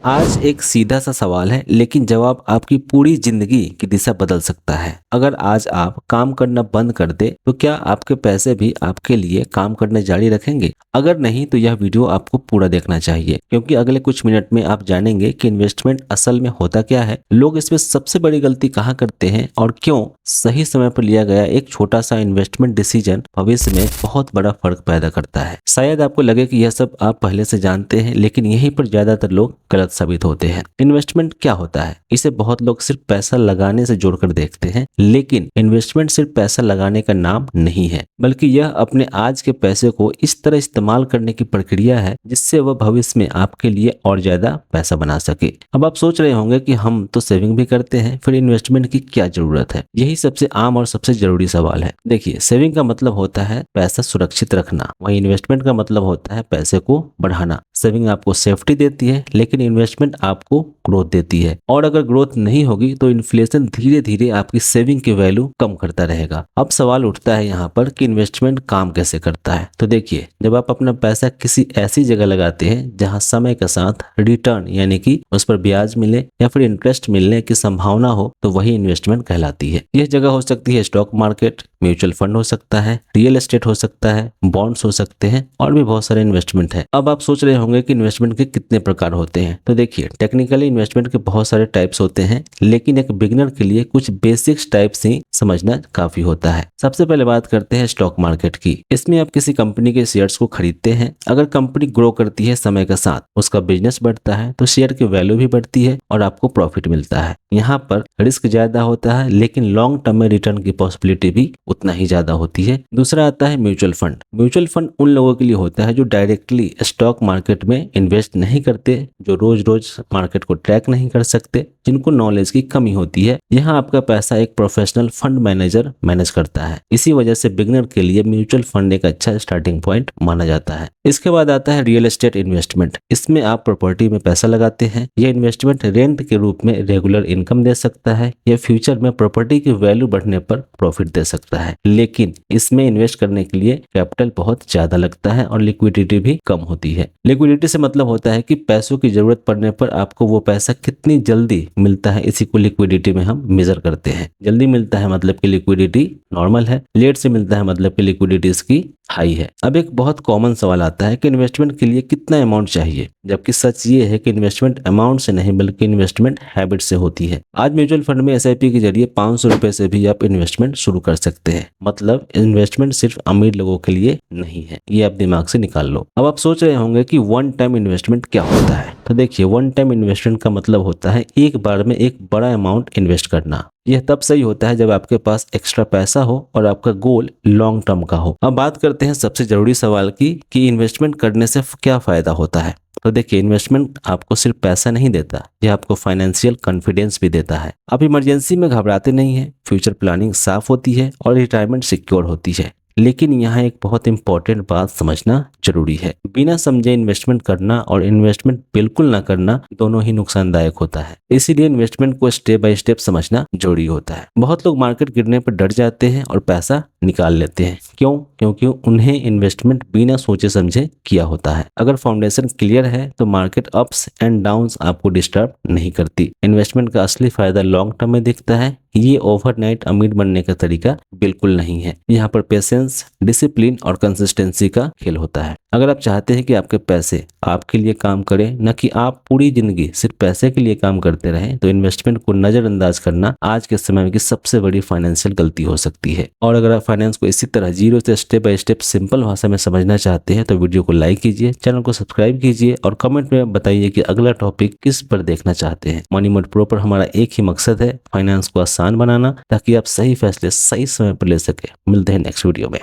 आज एक सीधा सा सवाल है, लेकिन जवाब आपकी पूरी जिंदगी की दिशा बदल सकता है। अगर आज आप काम करना बंद कर दे तो क्या आपके पैसे भी आपके लिए काम करने जारी रखेंगे? अगर नहीं तो यह वीडियो आपको पूरा देखना चाहिए, क्योंकि अगले कुछ मिनट में आप जानेंगे कि इन्वेस्टमेंट असल में होता क्या है, लोग इसमें सबसे बड़ी गलती कहाँ करते हैं और क्यों सही समय पर लिया गया एक छोटा सा इन्वेस्टमेंट डिसीजन भविष्य में बहुत बड़ा फर्क पैदा करता है। शायद आपको लगे कि यह सब आप पहले से जानते हैं, लेकिन यहीं पर ज्यादातर लोग गलत साबित होते हैं। इन्वेस्टमेंट क्या होता है? इसे बहुत लोग सिर्फ पैसा लगाने से जोड़कर देखते हैं, लेकिन इन्वेस्टमेंट सिर्फ पैसा लगाने का नाम नहीं है, बल्कि यह अपने आज के पैसे को इस तरह इस्तेमाल करने की प्रक्रिया है जिससे वह भविष्य में आपके लिए और ज्यादा पैसा बना सके। अब आप सोच रहे होंगे कि हम तो सेविंग भी करते हैं, फिर इन्वेस्टमेंट की क्या जरूरत है? यही सबसे आम और सबसे जरूरी सवाल है। देखिए, सेविंग का मतलब होता है पैसा सुरक्षित रखना, वहीं इन्वेस्टमेंट का मतलब होता है पैसे को बढ़ाना। सेविंग आपको सेफ्टी देती है, लेकिन इन्वेस्टमेंट आपको ग्रोथ देती है, और अगर ग्रोथ नहीं होगी तो इन्फ्लेशन धीरे धीरे आपकी सेविंग की वैल्यू कम करता रहेगा। अब सवाल उठता है यहाँ पर कि इन्वेस्टमेंट काम कैसे करता है। तो देखिए, जब आप अपना पैसा किसी ऐसी जगह लगाते हैं जहाँ समय के साथ रिटर्न यानी कि उस पर ब्याज मिले या फिर इंटरेस्ट मिलने की संभावना हो, तो वही इन्वेस्टमेंट कहलाती है। यह जगह हो सकती है स्टॉक मार्केट, म्यूचुअल फंड हो सकता है, रियल एस्टेट हो सकता है, बॉन्ड्स हो सकते हैं, और भी बहुत सारे इन्वेस्टमेंट है। अब आप सोच रहे होंगे कि इन्वेस्टमेंट के कितने प्रकार होते हैं। तो देखिए, टेक्निकली इन्वेस्टमेंट के बहुत सारे टाइप्स होते हैं, लेकिन एक बिगिनर के लिए कुछ बेसिक्स टाइप्स ही समझना काफी होता है। सबसे पहले बात करते हैं स्टॉक मार्केट की। इसमें आप किसी कंपनी के शेयर्स को खरीदते हैं। अगर कंपनी ग्रो करती है समय के साथ, उसका बिजनेस बढ़ता है, तो शेयर की वैल्यू भी बढ़ती है और आपको प्रॉफिट मिलता है। यहाँ पर रिस्क ज्यादा होता है, लेकिन लॉन्ग टर्म में रिटर्न की पॉसिबिलिटी भी उतना ही ज्यादा होती है। दूसरा आता है म्यूचुअल फंड। म्यूचुअल फंड उन लोगों के लिए होता है जो डायरेक्टली स्टॉक मार्केट में इन्वेस्ट नहीं करते, जो रोज रोज मार्केट को ट्रैक नहीं कर सकते, जिनको नॉलेज की कमी होती है। यहाँ आपका पैसा एक प्रोफेशनल फंड मैनेजर मैनेज करता है। इसी वजह से बिगिनर के लिए म्यूचुअल फंड एक अच्छा स्टार्टिंग पॉइंट माना जाता है। इसके बाद आता है रियल एस्टेट इन्वेस्टमेंट। इसमें आप प्रॉपर्टी में पैसा लगाते हैं। यह इन्वेस्टमेंट रेंट के रूप में रेगुलर इनकम दे सकता है या फ्यूचर में प्रॉपर्टी की वैल्यू बढ़ने पर प्रॉफिट दे सकता है, लेकिन इसमें इन्वेस्ट करने के लिए कैपिटल बहुत ज्यादा लगता है और लिक्विडिटी भी कम होती है। लिक्विडिटी से मतलब होता है कि पैसों की जरूरत पड़ने पर आपको वो पैसा कितनी जल्दी मिलता है, इसी को लिक्विडिटी में हम मेजर करते हैं। जल्दी मिलता है मतलब कि लिक्विडिटी नॉर्मल है, लेट से मिलता है मतलब कि लिक्विडिटी इसकी हाई है। अब एक बहुत कॉमन सवाल आता है कि इन्वेस्टमेंट के लिए कितना अमाउंट चाहिए, जबकि सच ये है कि इन्वेस्टमेंट अमाउंट से नहीं बल्कि इन्वेस्टमेंट हैबिट से होती है। आज म्यूचुअल फंड में एसआईपी के जरिए 500 रुपए से भी आप इन्वेस्टमेंट शुरू कर सकते हैं। मतलब इन्वेस्टमेंट सिर्फ अमीर लोगों के लिए नहीं है, ये आप दिमाग से निकाल लो। अब आप सोच रहे होंगे कि वन टाइम इन्वेस्टमेंट क्या होता है। तो देखिए, वन टाइम इन्वेस्टमेंट का मतलब होता है एक बार में एक बड़ा अमाउंट इन्वेस्ट करना। यह तब सही होता है जब आपके पास एक्स्ट्रा पैसा हो और आपका गोल लॉन्ग टर्म का हो। अब बात करते हैं सबसे जरूरी सवाल की कि इन्वेस्टमेंट करने से क्या फायदा होता है। तो देखिए, इन्वेस्टमेंट आपको सिर्फ पैसा नहीं देता, यह आपको फाइनेंशियल कॉन्फिडेंस भी देता है। आप इमरजेंसी में घबराते नहीं है, फ्यूचर प्लानिंग साफ होती है और रिटायरमेंट सिक्योर होती है। लेकिन यहाँ एक बहुत इंपॉर्टेंट बात समझना जरूरी है। बिना समझे इन्वेस्टमेंट करना और इन्वेस्टमेंट बिल्कुल ना करना दोनों ही नुकसानदायक होता है। इसीलिए इन्वेस्टमेंट को स्टेप बाय स्टेप समझना जरूरी होता है। बहुत लोग मार्केट गिरने पर डर जाते हैं और पैसा निकाल लेते हैं। क्यों? क्योंकि उन्हें इन्वेस्टमेंट बिना सोचे समझे किया होता है। अगर फाउंडेशन क्लियर है तो मार्केट अप्स एंड डाउन्स आपको डिस्टर्ब नहीं करती। इन्वेस्टमेंट का असली फायदा लॉन्ग टर्म में दिखता है। ये ओवरनाइट अमीर बनने का तरीका बिल्कुल नहीं है। यहाँ पर पेशेंस, डिसिप्लिन और कंसिस्टेंसी का खेल होता है। अगर आप चाहते हैं कि आपके पैसे आपके लिए काम करें, न कि आप पूरी जिंदगी सिर्फ पैसे के लिए काम करते रहें, तो इन्वेस्टमेंट को नजरअंदाज करना आज के समय की सबसे बड़ी फाइनेंशियल गलती हो सकती है। और अगर आप फाइनेंस को इसी तरह जीरो से स्टेप बाय स्टेप सिंपल भाषा में समझना चाहते हैं तो वीडियो को लाइक कीजिए, चैनल को सब्सक्राइब कीजिए और कमेंट में बताइए कि अगला टॉपिक किस पर देखना चाहते हैं। मनी मोड प्रो पर हमारा एक ही मकसद है, फाइनेंस को आसान बनाना, ताकि आप सही फैसले सही समय पर ले सके। मिलते हैं नेक्स्ट वीडियो में।